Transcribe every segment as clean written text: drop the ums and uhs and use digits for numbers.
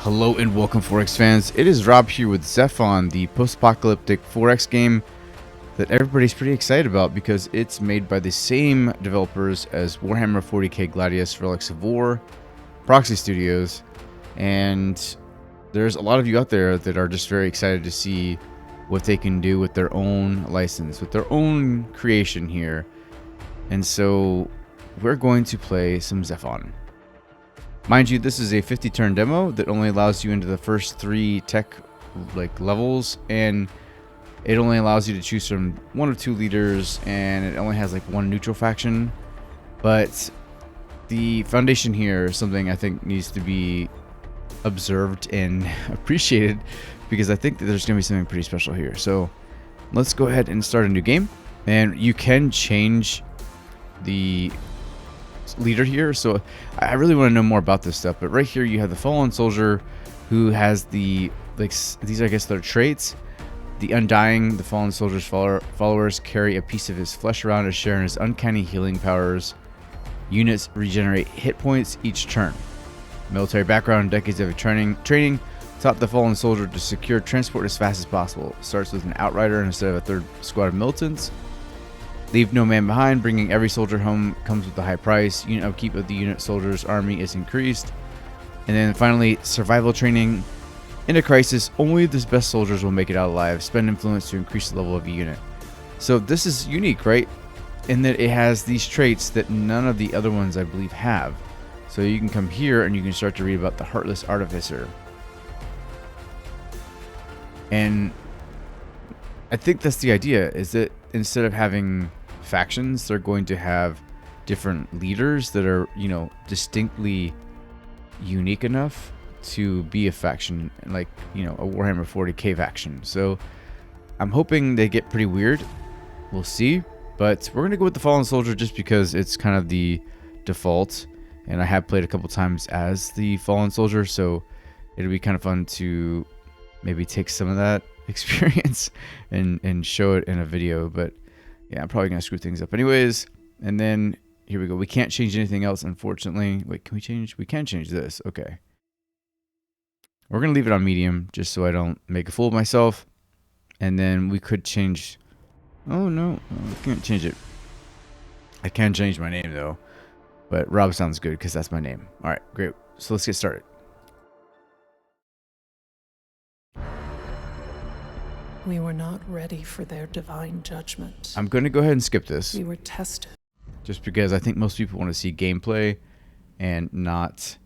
Hello and welcome 4X fans. It is Rob here with Zephon, the post-apocalyptic 4X game that everybody's pretty excited about because it's made by the same developers as Warhammer 40k Gladius, Relics of War, Proxy Studios, and there's a lot of you out there that are just very excited to see what they can do with their own license, with their own creation here. And so we're going to play some Zephon. Mind you, this is a 50-turn demo that only allows you into the first 3 tech levels, and it only allows you to choose from 1 or 2 leaders, and it only has 1 neutral faction. But the foundation here is something I think needs to be observed and appreciated, because I think that there's going to be something pretty special here. So let's go ahead and start a new game, and you can change the leader here. So I really want to know more about this stuff, but right here you have the fallen soldier who has the these, I guess they're traits. The undying, the fallen soldier's followers carry a piece of his flesh around to share in his uncanny healing powers. Units regenerate hit points each turn. Military background: decades of training taught the fallen soldier to secure transport as fast as possible. Starts with an outrider instead of a third squad of militants. Leave no man behind. Bringing every soldier home comes with a high price. Unit upkeep of the unit soldier's army is increased. And then finally, survival training. In a crisis, only the best soldiers will make it out alive. Spend influence to increase the level of a unit. So this is unique, right? In that it has these traits that none of the other ones, I believe, have. So you can come here and you can start to read about the Heartless Artificer. And I think that's the idea, is that instead of having factions, they're going to have different leaders that are, distinctly unique enough to be a faction, like, a Warhammer 40k faction. So I'm hoping they get pretty weird. We'll see. But we're going to go with the Fallen Soldier just because it's kind of the default. And I have played a couple times as the Fallen Soldier, so it'll be kind of fun to maybe take some of that experience and show it in a video. But yeah, I'm probably gonna screw things up anyways. And then here we go. We can't change anything else, unfortunately. Wait, can we change? We can change this. Okay, we're gonna leave it on medium just so I don't make a fool of myself. And then we could change. Oh no, we can't change it. I can change my name though, but Rob sounds good because that's my name. All right, great. So let's get started. We were not ready for their divine judgment. I'm going to go ahead and skip this. We were tested. Just because I think most people want to see gameplay and not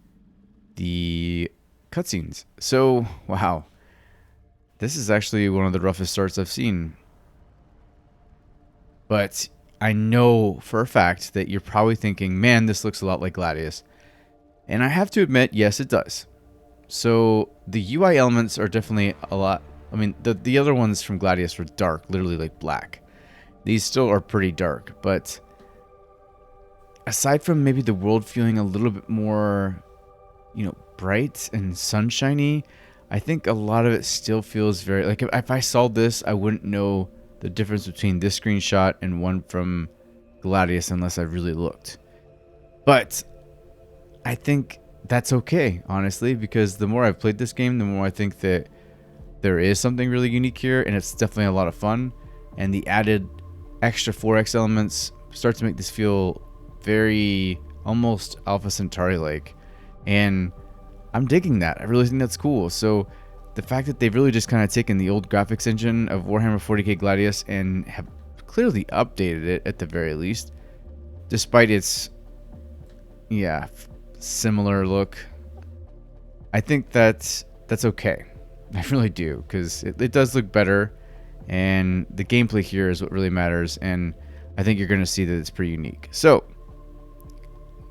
the cutscenes. So, wow. This is actually one of the roughest starts I've seen. But I know for a fact that you're probably thinking, man, this looks a lot like Gladius. And I have to admit, yes, it does. So the UI elements are definitely a lot. I mean, the other ones from Gladius were dark, literally like black. These still are pretty dark, but aside from maybe the world feeling a little bit more, bright and sunshiny, I think a lot of it still feels very, like if I saw this, I wouldn't know the difference between this screenshot and one from Gladius unless I really looked. But I think that's okay, honestly, because the more I've played this game, the more I think that there is something really unique here, and it's definitely a lot of fun. And the added extra 4X elements start to make this feel very almost Alpha Centauri-like. And I'm digging that. I really think that's cool. So the fact that they've really just kind of taken the old graphics engine of Warhammer 40k Gladius and have clearly updated it at the very least, despite its, similar look, I think that's okay. I really do, because it does look better, and the gameplay here is what really matters, and I think you're going to see that it's pretty unique. So,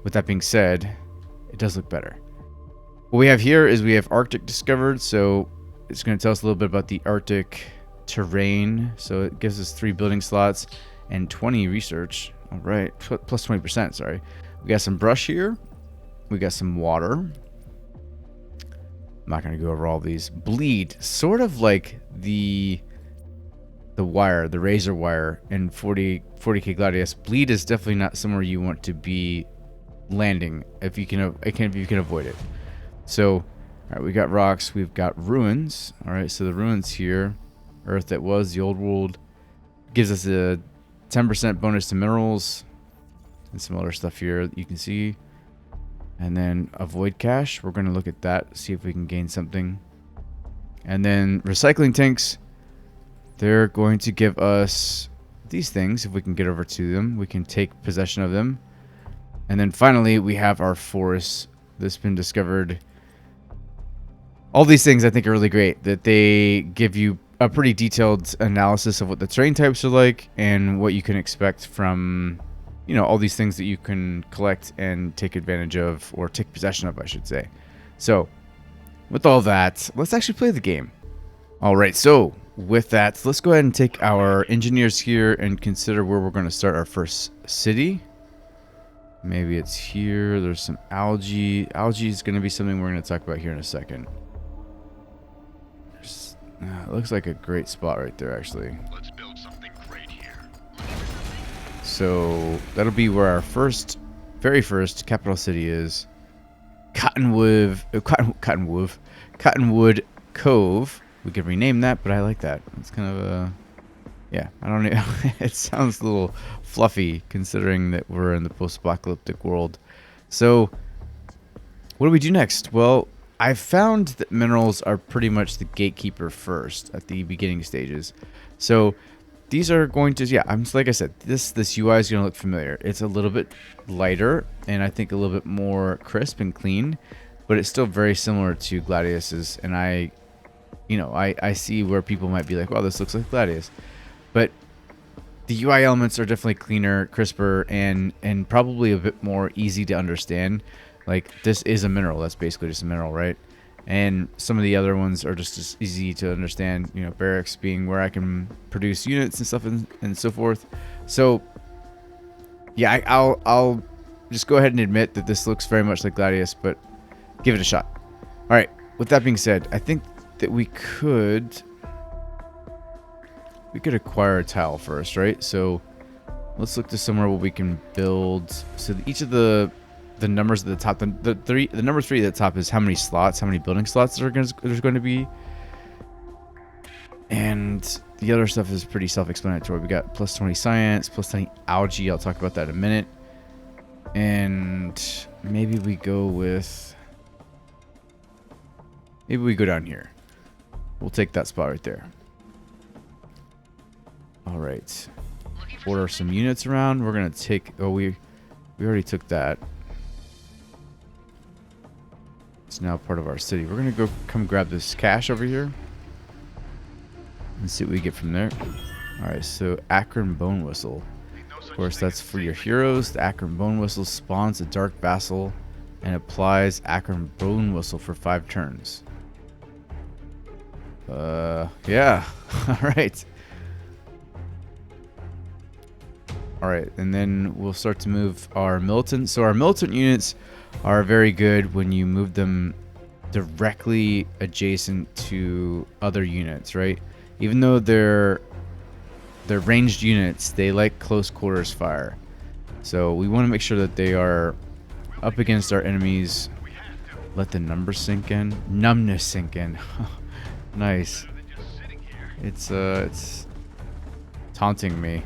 with that being said, it does look better. What we have here is we have Arctic discovered, so it's going to tell us a little bit about the Arctic terrain. So it gives us 3 building slots and 20 research. All right, plus 20%, sorry. We got some brush here. We got some water. I'm not going to go over all these. Bleed, sort of like the wire, the razor wire in 40k Gladius. Bleed is definitely not somewhere you want to be landing if you can avoid it. So All right, we got rocks. We've got ruins. All right, so the ruins here, Earth that was the old world, gives us a 10% bonus to minerals and some other stuff here that you can see. And then a void cache. We're going to look at that, see if we can gain something. And then recycling tanks. They're going to give us these things. If we can get over to them, we can take possession of them. And then finally, we have our forest that's been discovered. All these things I think are really great, that they give you a pretty detailed analysis of what the terrain types are like and what you can expect from, you know, all these things that you can collect and take advantage of, or take possession of, I should say. So with all that, let's actually play the game. All right, so with that, let's go ahead and take our engineers here and consider where we're going to start our first city. Maybe it's here. There's some algae. Algae is going to be something we're going to talk about here in a second. It looks like a great spot right there, actually. Let's build something great here. So that'll be where our very first capital city is. Cottonwood Cove. We could rename that, but I like that. It's kind of a, yeah, I don't know. It sounds a little fluffy considering that we're in the post-apocalyptic world. So what do we do next? Well, I've found that minerals are pretty much the gatekeeper first at the beginning stages. So these are going to, yeah, like I said, this UI is going to look familiar. It's a little bit lighter and I think a little bit more crisp and clean, but it's still very similar to Gladius's. And I see where people might be like, wow, this looks like Gladius. But the UI elements are definitely cleaner, crisper, and probably a bit more easy to understand. Like, this is a mineral. That's basically just a mineral, right? And some of the other ones are just as easy to understand. You know, barracks being where I can produce units and stuff and so forth. So, yeah, I'll just go ahead and admit that this looks very much like Gladius, but give it a shot. All right, with that being said, I think that we could acquire a tile first, right? So let's look to somewhere where we can build. So each of the numbers at the top, the number 3 at the top is how many slots, how many building slots there's going to be, and the other stuff is pretty self-explanatory. We got plus 20 science, plus 20 algae. I'll talk about that in a minute. And maybe we go down here. We'll take that spot right there. All right. Order some units around. We're gonna take. Oh, we already took that. It's now part of our city. We're gonna come grab this cache over here and see what we get from there. All right. So Akron Bone Whistle. Of course, that's for your heroes. The Akron Bone Whistle spawns a Dark Vassal and applies Akron Bone Whistle for 5 turns. Yeah. All right. All right, and then we'll start to move our militant. So our militant units are very good when you move them directly adjacent to other units, right? Even though they're ranged units, they like close quarters fire. So we want to make sure that they are up against our enemies. Let the numbers sink in. Numbness sink in. Nice. It's taunting me.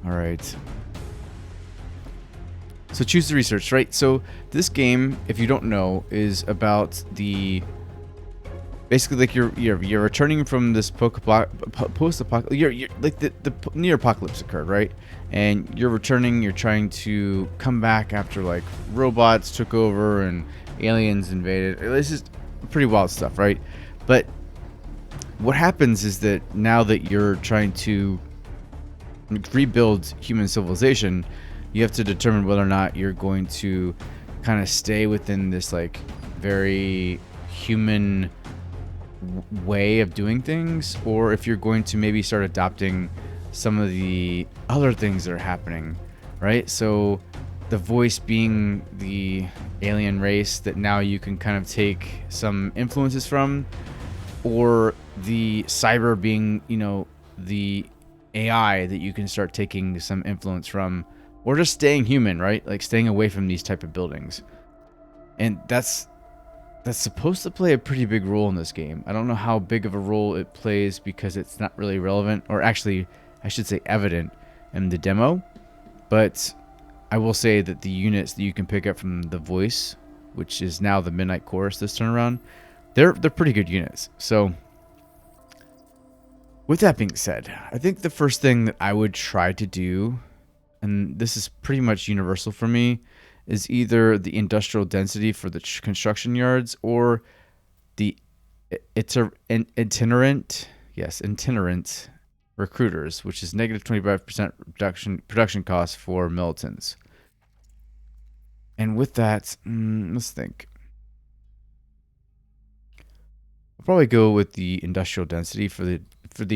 All right. So choose the research, right? So this game, if you don't know, is about basically like you're returning from this post-apocalyptic. You're like the near apocalypse occurred, right? And you're returning. You're trying to come back after like robots took over and aliens invaded. This is pretty wild stuff, right? But what happens is that now that you're trying to rebuild human civilization, you have to determine whether or not you're going to kind of stay within this like very human way of doing things, or if you're going to maybe start adopting some of the other things that are happening, right? So the voice being the alien race that now you can kind of take some influences from, or the cyber being, you know, the AI that you can start taking some influence from, or just staying human, right? Like staying away from these type of buildings. And that's that's supposed to play a pretty big role in this game. I don't know how big of a role it plays because it's not really relevant, or actually, I should say evident in the demo. But I will say that the units that you can pick up from the voice, which is now the Midnight Chorus this turn around, they're pretty good units. So with that being said, I think the first thing that I would try to do, and this is pretty much universal for me, is either the industrial density for the construction yards or the itinerant recruiters, which is negative 25% production cost for militants. And with that, let's think. I'll probably go with the industrial density for the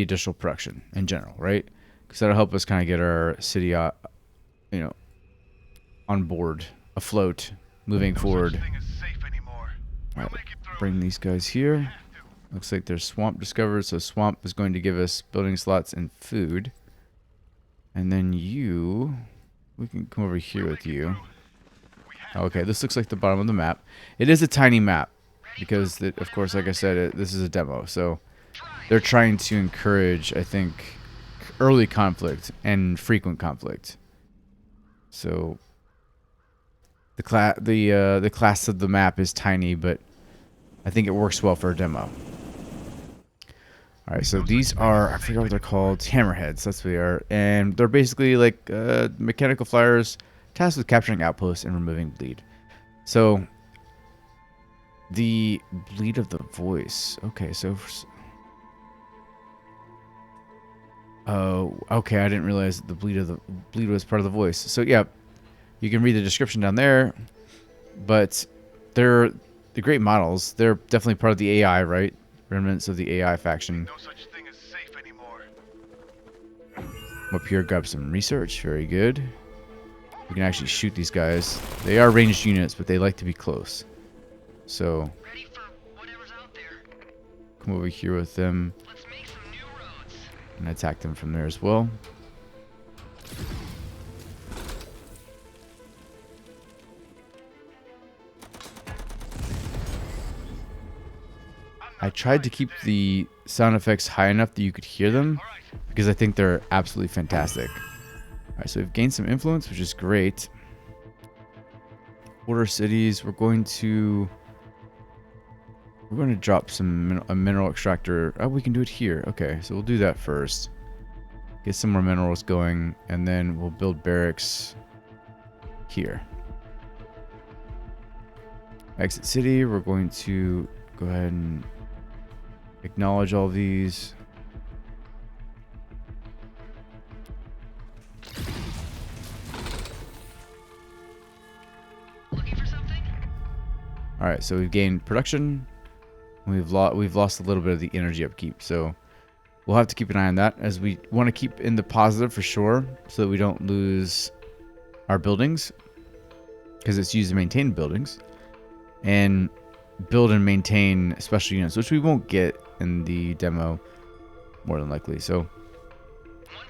additional production in general, right? Because that'll help us kind of get our city, on board, afloat, moving forward. All right, bring these guys here. Looks like there's swamp discovered, so swamp is going to give us building slots and food. And then we can come over here with you. Okay, this looks like the bottom of the map. It is a tiny map because, of course, like I said, this is a demo. So they're trying to encourage, I think, early conflict and frequent conflict. So the class of the map is tiny, but I think it works well for a demo. All right, so these are, I forget what they're called, hammerheads. That's what they are, and they're basically like mechanical flyers tasked with capturing outposts and removing bleed. So the bleed of the voice. Okay, so oh, okay, I didn't realize the bleed was part of the voice. So yeah, you can read the description down there, but they're great models. They're definitely part of the AI, right? Remnants of the AI faction. No such thing as safe anymore. Up here, grab some research. Very good. We can actually shoot these guys. They are ranged units, but they like to be close. So Ready for whatever's out there. come over here with them Let's make some new roads. and attack them from there as well. I tried to keep the sound effects high enough that you could hear them because I think they're absolutely fantastic. Alright, so we've gained some influence, which is great. Border cities, we're going to drop a mineral extractor. Oh, we can do it here. Okay, so we'll do that first. Get some more minerals going, and then we'll build barracks here. Exit city, we're going to go ahead and acknowledge all these. Looking for something? All right, so we've gained production. We've lost a little bit of the energy upkeep, so we'll have to keep an eye on that, as we want to keep in the positive for sure, so that we don't lose our buildings, because it's used to maintain buildings, and build and maintain special units, which we won't get in the demo, more than likely. So One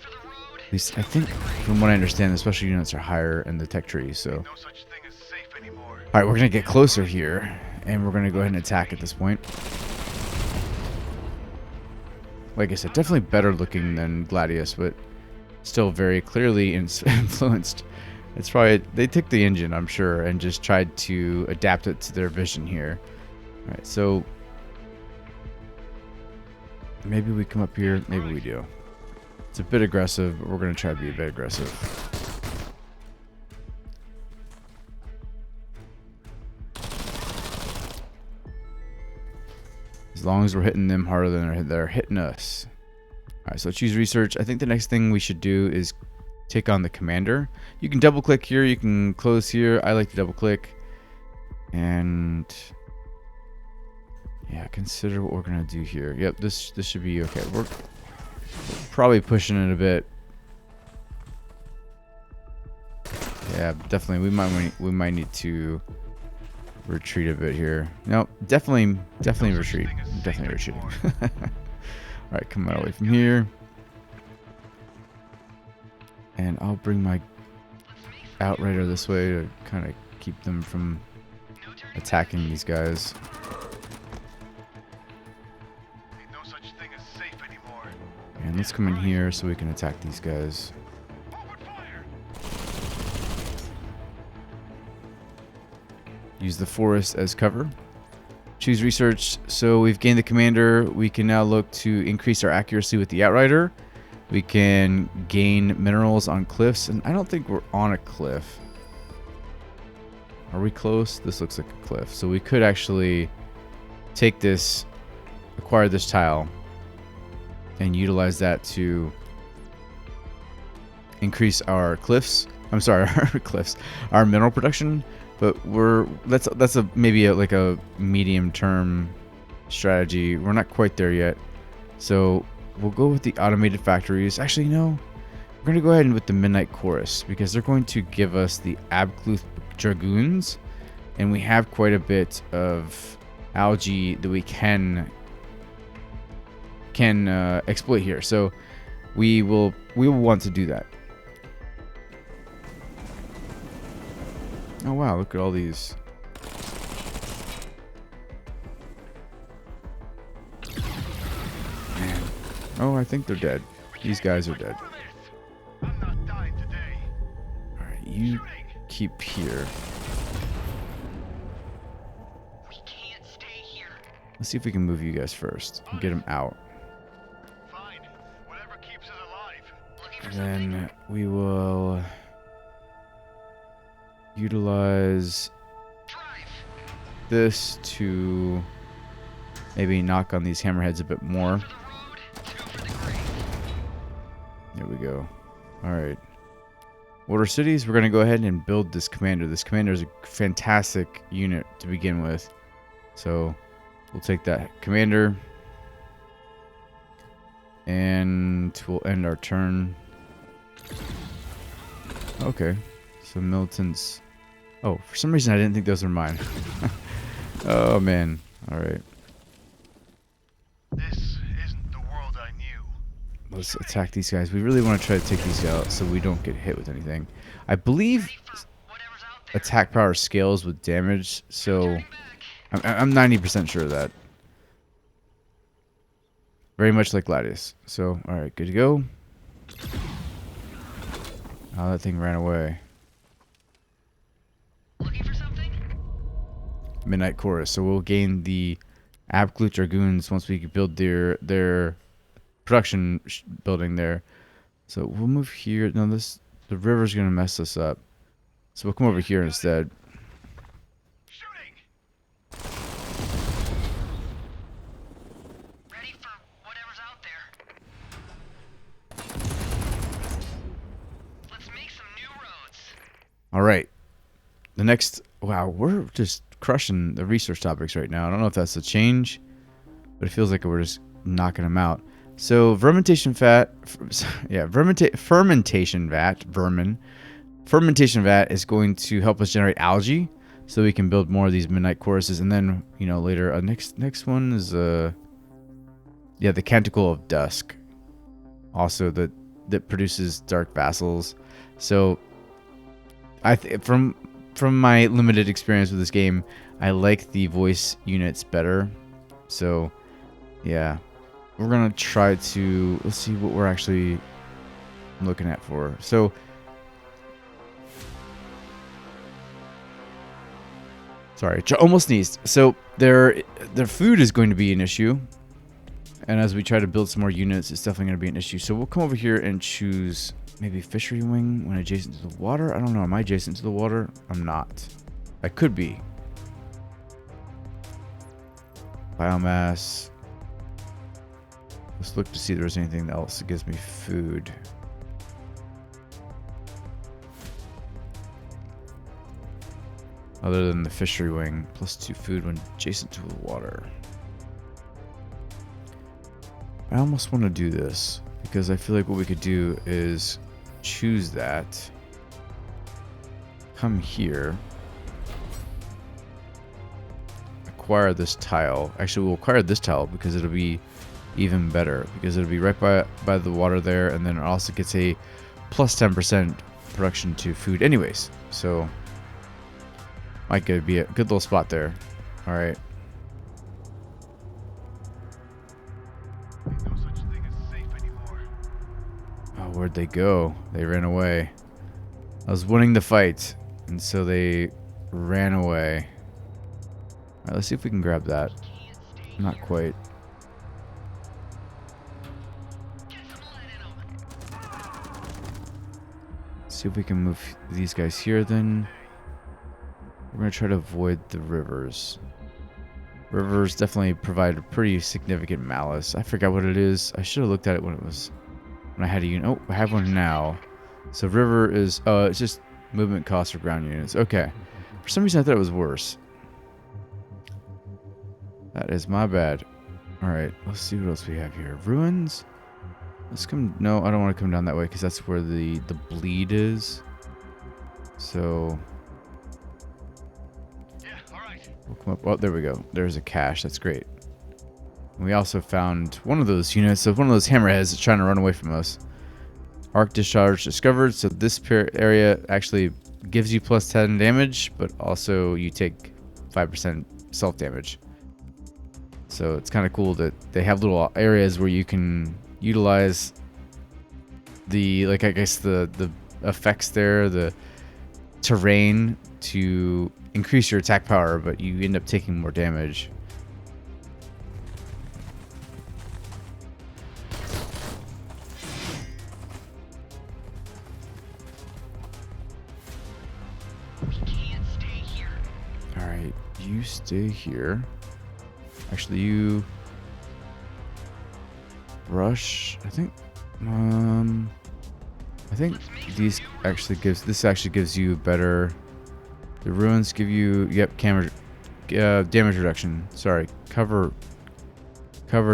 for the road. at least I think, from what I understand, the special units are higher in the tech tree. So No such thing as safe anymore. all right, we're gonna get closer here, and we're gonna go ahead and attack at this point. Like I said, definitely better looking than Gladius, but still very clearly influenced. It's probably, they took the engine, I'm sure, and just tried to adapt it to their vision here. All right, so maybe we come up here. Maybe we do. It's a bit aggressive, but we're going to try to be a bit aggressive. As long as we're hitting them harder than they're hitting us. Alright, so let's use research. I think the next thing we should do is take on the commander. You can double click here, you can close here. I like to double click. And yeah, consider what we're gonna do here. Yep, this should be okay. We're probably pushing it a bit. Yeah, definitely. We might need to retreat a bit here. No, definitely retreat. Definitely retreating. All right, come out away from here, and I'll bring my outrider this way to kind of keep them from No turn attacking these guys. Ain't no such thing as safe anymore. And let's come in here so we can attack these guys. Open fire! Use the forest as cover. Choose research. So we've gained the commander. We can now look to increase our accuracy with the outrider. We can gain minerals on cliffs, and I don't think we're on a cliff. Are we close? This looks like a cliff. So we could actually take this, acquire this tile, and utilize that to increase our cliffs. I'm sorry, our cliffs, our mineral production. But that's a maybe like a medium term strategy. We're not quite there yet. So we'll go with the automated factories. Actually, no. We're going to go ahead and with the Midnight Chorus because they're going to give us the Abgluth Dragoons, and we have quite a bit of algae that we can exploit here. So we will want to do that. Oh wow, look at all these. Man. Oh, I think they're dead. These guys are dead. I'm not dying today. Alright, you keep here. We can't stay here. Let's see if we can move you guys first and get them out. Fine. Whatever keeps us alive. Looking for And something? then we will utilize Drive. this to maybe knock on these hammerheads a bit more. For the road, two for the grave. There we go. Alright. Order cities, we're going to go ahead and build this commander. This commander is a fantastic unit to begin with. So we'll take that commander. And we'll end our turn. Okay. So militants. Oh, for some reason I didn't think those were mine. Oh man. Alright. This isn't the world I knew. Let's attack these guys. We really want to try to take these out so we don't get hit with anything. I believe Ready for whatever's out there. attack power scales with damage, so Turning back. I'm 90% sure of that. Very much like Gladius. So, alright, good to go. Oh, that thing ran away. Looking for something? Midnight Chorus. So we'll gain the Abgluth Dragoons once we build their production building there. So we'll move here. No, the river's gonna mess us up. So we'll come over here instead. Shooting! Ready for whatever's out there. Let's make some new roads. All right. The next, wow, we're just crushing the research topics right now. I don't know if that's a change, but it feels like we're just knocking them out. So fermentation vat, yeah, fermentation vat is going to help us generate algae, so we can build more of these midnight choruses, and then later, next one is yeah, the Canticle of Dusk, also that produces dark vassals. So from my limited experience with this game, I like the voice units better. So yeah, we're gonna try to, let's see what we're actually looking at for. So sorry, almost sneezed. So their food is going to be an issue, and as we try to build some more units, it's definitely going to be an issue. So we'll come over here and choose maybe fishery wing when adjacent to the water. I don't know. Am I adjacent to the water? I'm not. I could be. Biomass. Let's look to see if there's anything else that gives me food. Other than the fishery wing, +2 food when adjacent to the water. I almost want to do this because I feel like what we could do is choose that. Come here. Acquire this tile. Actually, we'll acquire this tile because it'll be even better, because it'll be right by the water there, and then it also gets a +10% production to food anyways. So Might could be a good little spot there. All right. Ain't no such thing as safe anymore. Oh, where'd they go? They ran away. I was winning the fight, and so they ran away. All right, let's see if we can grab that. Not quite. See if we can move these guys here then. We're going to try to avoid the rivers. Rivers definitely provide a pretty significant malice. I forgot what it is. I should have looked at it when I had a unit. Oh, I have one now. So river is, it's just movement cost for ground units. Okay. For some reason I thought it was worse. That is my bad. Alright, let's see what else we have here. Ruins? Let's come, no, I don't want to come down that way because that's where the bleed is. So Yeah, alright. we'll come up. Oh, there we go. There's a cache. That's great. And we also found one of those units of one of those hammerheads that's trying to run away from us. Arc discharge discovered. So this area actually gives you plus 10 damage, but also you take 5% self damage. So it's kind of cool that they have little areas where you can utilize the, like, I guess the effects there, the terrain to increase your attack power, but you end up taking more damage. We can't stay here. Alright, you stay here. Actually, you brush. I think these actually gives you better. The ruins give you damage reduction. Sorry, cover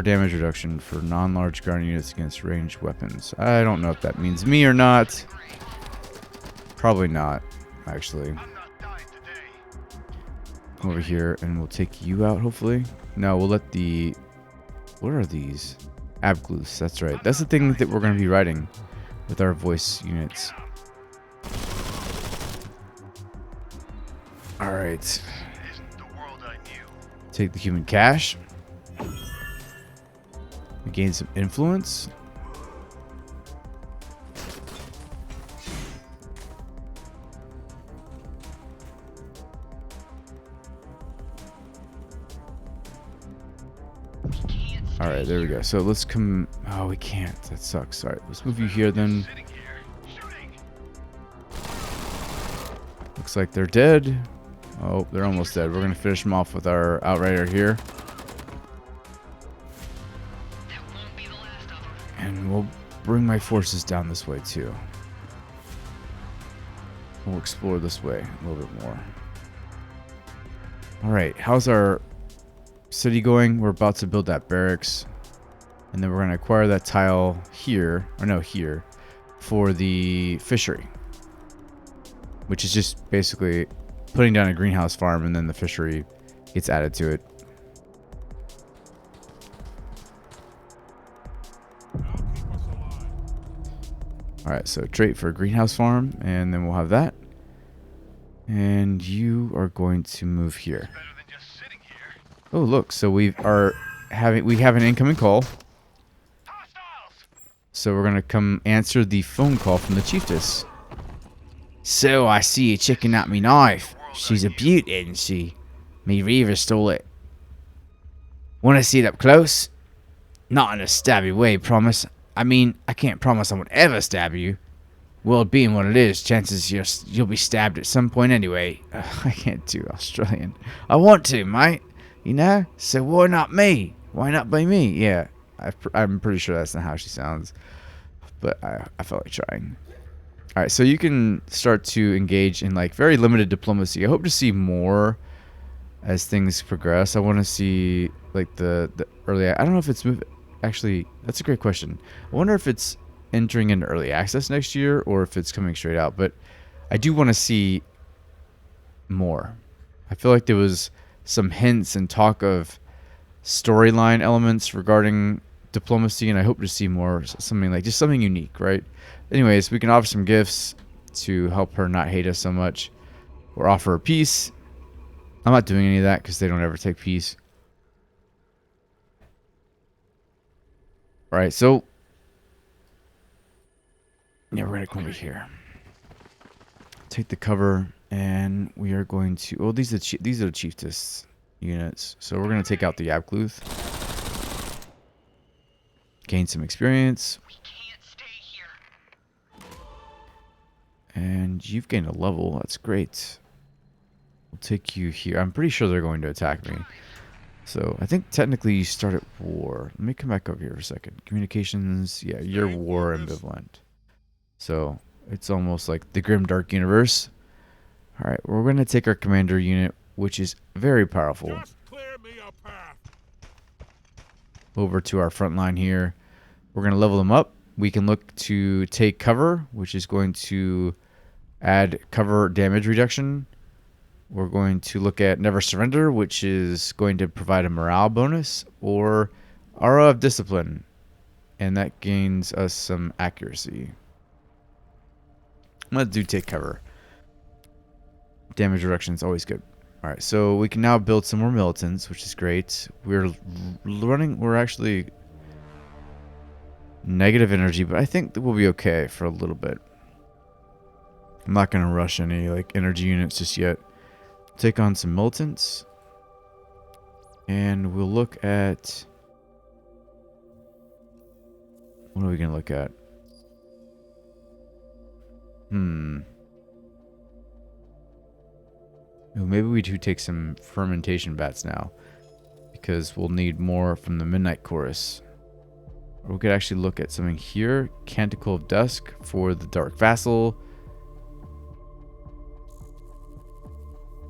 damage reduction for non-large ground units against ranged weapons. I don't know if that means me or not. Probably not, actually. I'm not dying today. Come over here and we'll take you out, hopefully. No, we'll let the... What are these? Abglus, that's right. That's the thing that we're going to be writing with our voice units. Alright. Isn't the world I knew. Take the human cache. We gain some influence. Alright, there we go. So let's come... Oh, we can't. That sucks. Alright, let's move you here then. Sitting here, shooting. Looks like they're dead. Oh, they're almost dead. We're going to finish them off with our outrider here. That won't be the last of them. And we'll bring my forces down this way too. We'll explore this way a little bit more. Alright, how's our city going? We're about to build that barracks. And then we're going to acquire that tile here. Or no, here. For the fishery. Which is just basically putting down a greenhouse farm and then the fishery gets added to it. Alright, so trait for a greenhouse farm, and then we'll have that. And you are going to move here. Better than just sitting here. Oh, look, so we have an incoming call. Hostiles! So we're gonna come answer the phone call from the chiefess. So I see you checking out me knife. She's a beauty, isn't she? Me Reaver stole it. Wanna see it up close? Not in a stabby way, promise. I mean, I can't promise I won't ever stab you. World being what it is, chances you'll be stabbed at some point anyway. I can't do Australian. I want to, mate. You know? So why not me? Why not be me? Yeah, I'm pretty sure that's not how she sounds. But I felt like trying. Alright, so you can start to engage in like very limited diplomacy. I hope to see more as things progress. I want to see like the early... I don't know if it's... Actually, that's a great question. I wonder if it's entering into early access next year or if it's coming straight out. But I do want to see more. I feel like there was some hints and talk of storyline elements regarding diplomacy, and I hope to see more, something like just something unique, right? Anyways, we can offer some gifts to help her not hate us so much, or offer her peace, I'm not doing any of that because they don't ever take peace. All right, so yeah, we're gonna come over here. Take the cover, and we are going to. Well, these are the chiefess units, so we're gonna take out the Abgluth. Gain some experience. We can't stay here. And you've gained a level. That's great. We'll take you here. I'm pretty sure they're going to attack me. So I think technically you start at war. Let me come back over here for a second. Communications. Yeah, you're war ambivalent. So it's almost like the grim dark universe. All right, we're going to take our commander unit, which is very powerful, over to our front line here. We're going to level them up. We can look to take cover, which is going to add cover damage reduction. We're going to look at Never Surrender, which is going to provide a morale bonus, or Aura of Discipline, and that gains us some accuracy. Let's do take cover. Damage reduction is always good. All right, so we can now build some more militants, which is great. We're actually negative energy, but I think that we'll be okay for a little bit. I'm not going to rush any like energy units just yet. Take on some militants, and we'll look at, what are we going to look at? Well, maybe we do take some fermentation bats now, because we'll need more from the Midnight Chorus. Or we could actually look at something here. Canticle of Dusk for the Dark Vassal.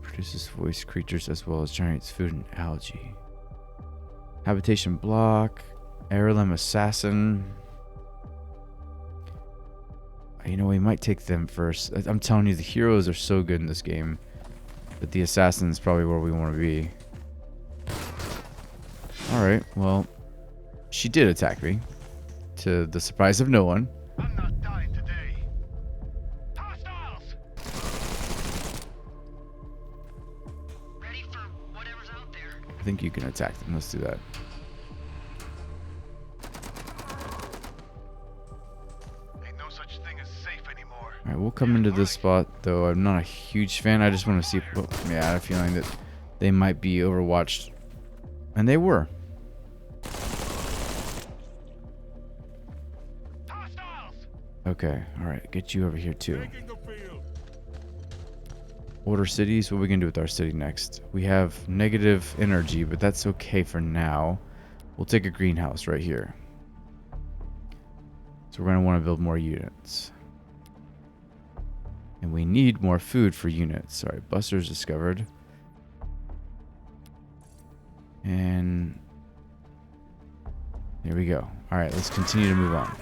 Produces voice creatures as well as generates food and algae. Habitation block. Heirloom Assassin. You know, we might take them first. I'm telling you, the heroes are so good in this game. But the assassin is probably where we want to be. Alright, well, she did attack me. To the surprise of no one. I'm not dying today. Hostiles! Ready for whatever's out there. I think you can attack them. Let's do that. Ain't no such thing as safe anymore. Alright, we'll come into this spot, though I'm not a huge fan. I just want to see. Oh, yeah, I had a feeling that they might be overwatched. And they were. Okay, alright, get you over here too. Order cities. What are we going to do with our city next? We have negative energy, but that's okay for now. We'll take a greenhouse right here. So we're going to want to build more units. And we need more food for units. Alright, Buster's discovered. And here we go. Alright, let's continue to move on.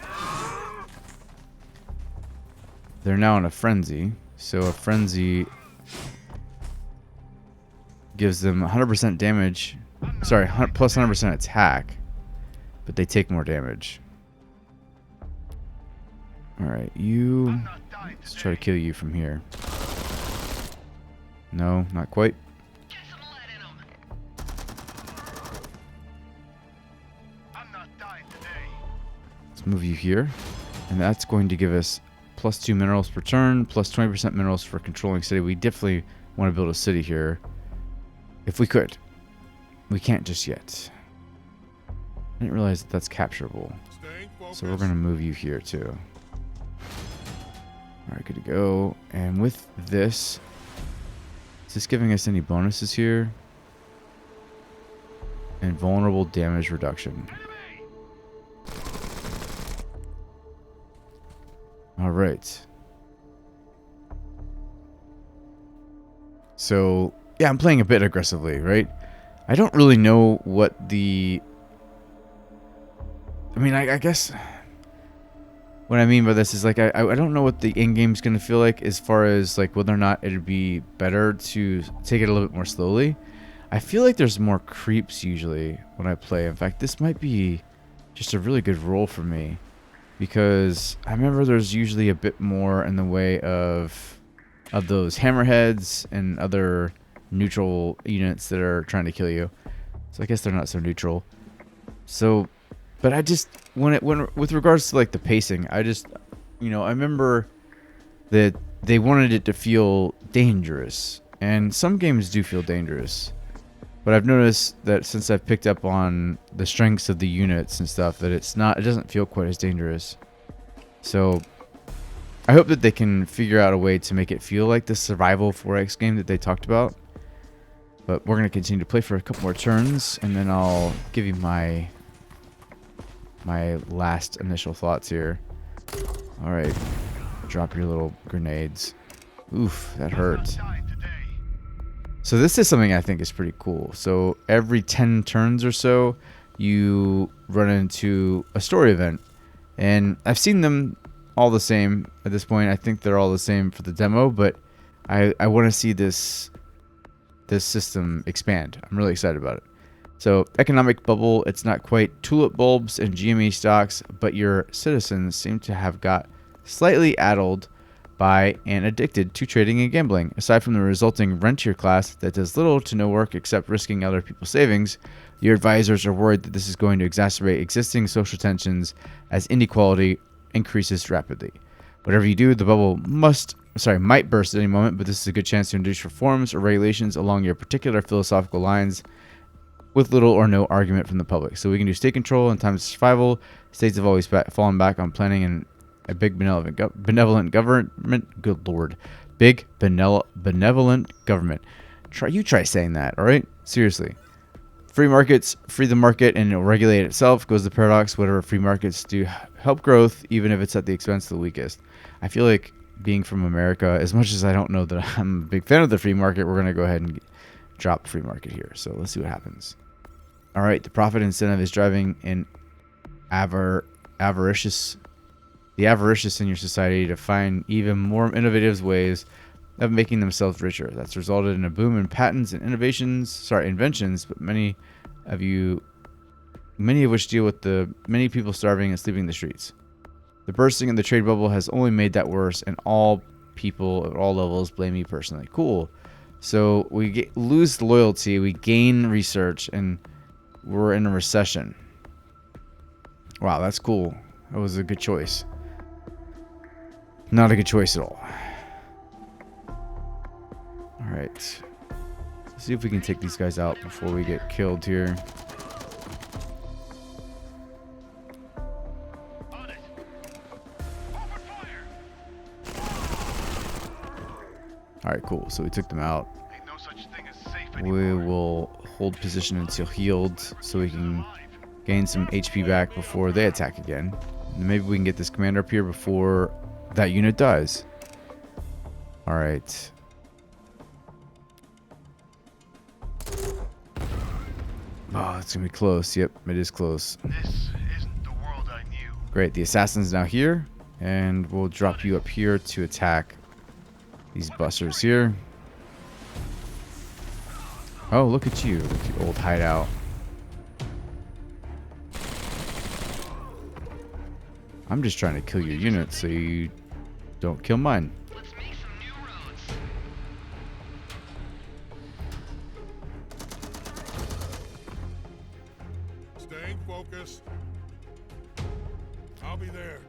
They're now in a frenzy. So a frenzy gives them 100% damage. Sorry, plus 100% attack. But they take more damage. Alright, you... Let's try to kill you from here. No, not quite. Get some lead in 'em. I'm not dying today. Let's move you here. And that's going to give us plus 2 minerals per turn, plus 20% minerals for controlling city. We definitely want to build a city here. If we could. We can't just yet. I didn't realize that that's capturable. So we're going to move you here too. Alright, good to go. And with this, is this giving us any bonuses here? And vulnerable damage reduction. Alright. So, yeah, I'm playing a bit aggressively, right? I don't really know what the... I mean, I guess... What I mean by this is, like, I don't know what the in-game's going to feel like as far as, like, whether or not it'd be better to take it a little bit more slowly. I feel like there's more creeps usually when I play. In fact, this might be just a really good role for me. Because I remember there's usually a bit more in the way of those hammerheads and other neutral units that are trying to kill you. So I guess they're not so neutral. So, but I just when with regards to like the pacing, I just, you know, I remember that they wanted it to feel dangerous, and some games do feel dangerous. But I've noticed that since I've picked up on the strengths of the units and stuff, that it doesn't feel quite as dangerous. So I hope that they can figure out a way to make it feel like the survival 4X game that they talked about. But we're going to continue to play for a couple more turns, and then I'll give you my last initial thoughts here. Alright, drop your little grenades. Oof, that hurt. So this is something I think is pretty cool. So every 10 turns or so, you run into a story event. And I've seen them all the same at this point. I think they're all the same for the demo, but I want to see this system expand. I'm really excited about it. So economic bubble, it's not quite tulip bulbs and GME stocks, but your citizens seem to have got slightly addled by and addicted to trading and gambling. Aside from the resulting rentier class that does little to no work except risking other people's savings, your advisors are worried that this is going to exacerbate existing social tensions as inequality increases rapidly. Whatever you do, the bubble might burst at any moment, but this is a good chance to introduce reforms or regulations along your particular philosophical lines with little or no argument from the public. So we can do state control in times of survival. States have always fallen back on planning and a big benevolent government. Good lord. Big benevolent government. Try saying that, alright? Seriously. Free markets, free the market and it'll regulate itself. Goes the paradox. Whatever free markets do help growth, even if it's at the expense of the weakest. I feel like being from America, as much as I don't know that I'm a big fan of the free market, we're going to go ahead and drop free market here. So let's see what happens. Alright, the profit incentive is driving an avaricious in your society to find even more innovative ways of making themselves richer. That's resulted in a boom in patents and inventions, but many of which deal with the many people starving and sleeping in the streets. The bursting of the trade bubble has only made that worse, and all people at all levels blame me personally. Cool. So we lose loyalty, we gain research, and we're in a recession. Wow, that's cool. That was a good choice. Not a good choice at all. Alright. Let's see if we can take these guys out before we get killed here. Alright, cool. So we took them out. Ain't no such thing as safe anymore. We will hold position until healed so we can gain some HP back before they attack again. And maybe we can get this commander up here before that unit dies. Alright. Oh, it's gonna be close. Yep, it is close. This isn't the world I knew. Great, the assassin's now here. And we'll drop you up here to attack these busters here. Oh, look at you, with your old hideout. I'm just trying to kill your unit so you don't kill mine. Let's make some new roads. Staying focused. I'll be there.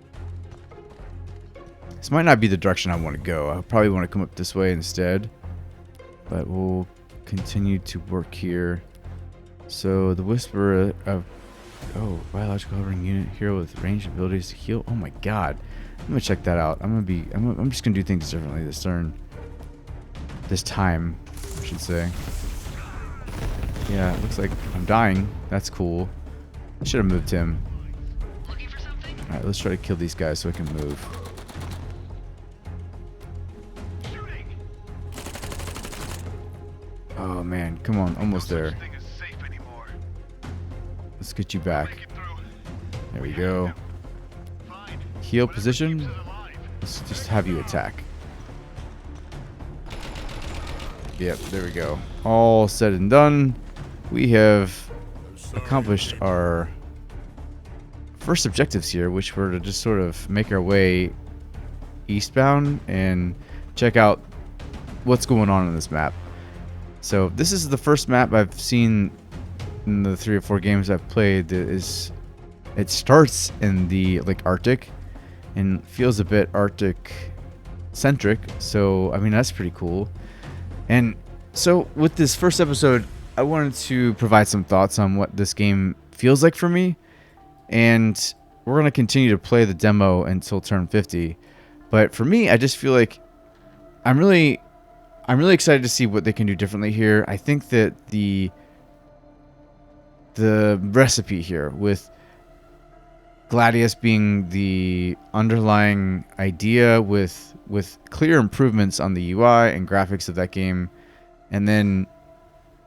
This might not be the direction I want to go. I probably want to come up this way instead. But we'll continue to work here. So the Whisperer of biological hovering unit hero with ranged abilities to heal. Oh my god. I'm gonna check that out. I'm just gonna do things differently this turn. This time, I should say. Yeah, it looks like I'm dying. That's cool. I should have moved him. Looking for something? Alright, let's try to kill these guys so I can move. Oh man, come on, almost there. Such thing as safe anymore. Let's get you back. Break it through. There we go. Fine. Heal Whatever position. keeps us alive. Let's just have you attack. Yep, there we go. All said and done. We have accomplished our first objectives here, which were to just sort of make our way eastbound and check out what's going on this map. So this is the first map I've seen in the 3 or 4 games I've played that is, it starts in the like Arctic and feels a bit Arctic centric. So I mean, that's pretty cool. And so with this first episode, I wanted to provide some thoughts on what this game feels like for me. And we're going to continue to play the demo until turn 50. But for me, I just feel like I'm really excited to see what they can do differently here. I think that the recipe here with Gladius being the underlying idea with clear improvements on the UI and graphics of that game, and then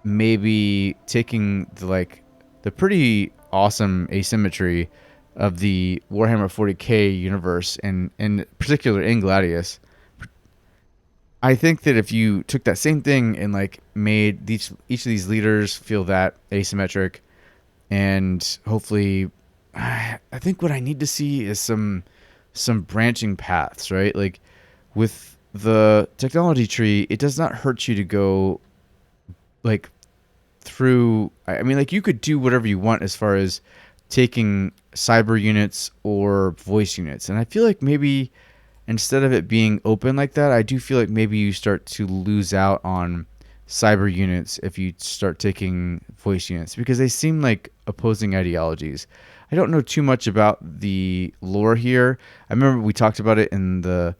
maybe taking the pretty awesome asymmetry of the Warhammer 40k universe, and in particular in Gladius. I think that if you took that same thing and like made each of these leaders feel that asymmetric, and hopefully, I think what I need to see is some branching paths, right? Like with the technology tree, it does not hurt you to go like through. I mean, like you could do whatever you want as far as taking cyber units or voice units, and I feel like maybe instead of it being open like that, I do feel like maybe you start to lose out on cyber units if you start taking voice units, because they seem like opposing ideologies. I don't know too much about the lore here. I remember we talked about it in the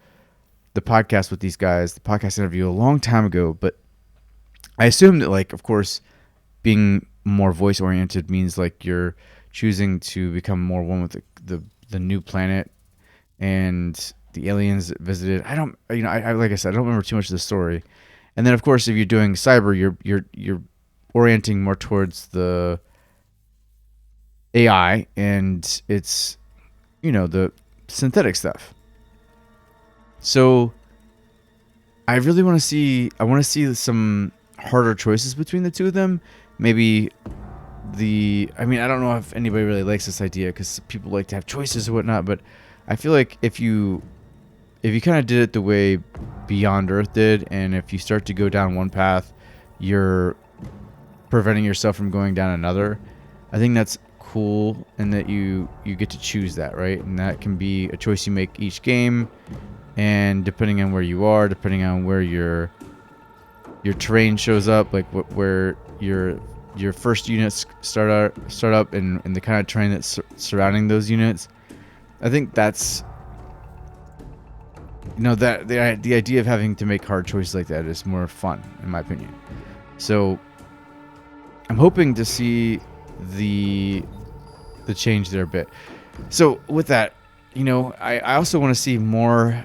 podcast with these guys, the podcast interview a long time ago, but I assume that, like, of course, being more voice oriented means like you're choosing to become more one with the new planet and the aliens that visited. I don't, I like I said, I don't remember too much of the story. And then, of course, if you're doing cyber, you're orienting more towards the AI and it's, the synthetic stuff. So I really want to see. I want to see some harder choices between the two of them. Maybe I mean, I don't know if anybody really likes this idea because people like to have choices or whatnot. But I feel like if you kind of did it the way Beyond Earth did, and if you start to go down one path, you're preventing yourself from going down another. I think that's cool, and that you get to choose that, right? And that can be a choice you make each game, and depending on where you are, depending on where your terrain shows up, like where your first units start up, and the kind of terrain that's surrounding those units. I think that's that the idea of having to make hard choices like that is more fun, in my opinion. So I'm hoping to see the change there a bit. So with that, I also want to see more.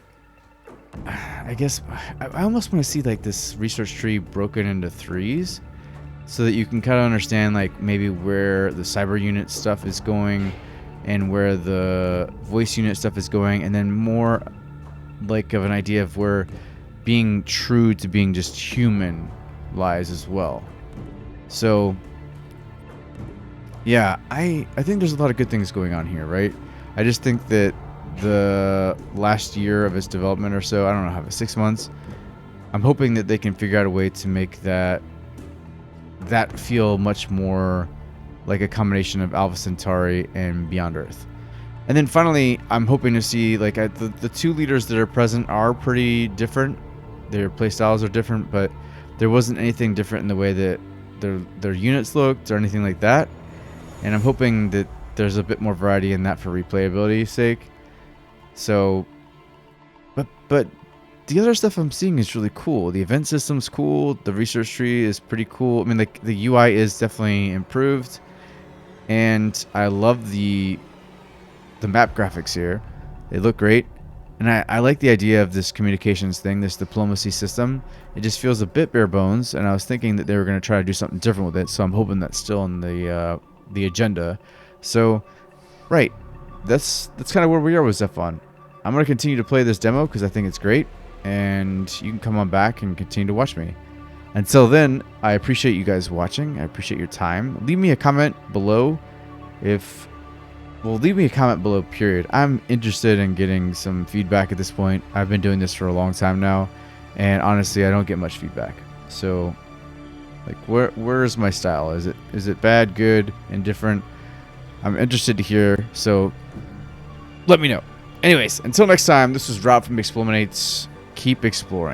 I guess I almost want to see like this research tree broken into 3s, so that you can kind of understand like maybe where the cyber unit stuff is going and where the voice unit stuff is going, and then more like of an idea of where being true to being just human lies as well. So yeah, I think there's a lot of good things going on here, right? I just think that the last year of its development or so, I don't know, have it 6 months, I'm hoping that they can figure out a way to make that feel much more like a combination of Alpha Centauri and Beyond Earth. And then finally, I'm hoping to see like the 2 leaders that are present are pretty different. Their playstyles are different, but there wasn't anything different in the way that their units looked or anything like that. And I'm hoping that there's a bit more variety in that for replayability's sake. So, but the other stuff I'm seeing is really cool. The event system's cool. The research tree is pretty cool. I mean, like the UI is definitely improved, and I love the map graphics here. They look great, and I like the idea of this communications thing, this diplomacy system. It just feels a bit bare bones, and I was thinking that they were going to try to do something different with it. So I'm hoping that's still in the agenda. So, right, that's kind of where we are with Zephon. I'm going to continue to play this demo because I think it's great, and you can come on back and continue to watch me. Until then, I appreciate you guys watching. I appreciate your time. Leave me a comment below leave me a comment below, period. I'm interested in getting some feedback at this point. I've been doing this for a long time now, and honestly, I don't get much feedback. So Like, where is my style? Is it bad, good, indifferent? I'm interested to hear, so let me know. Anyways, until next time, this was Rob from eXplore. Keep exploring.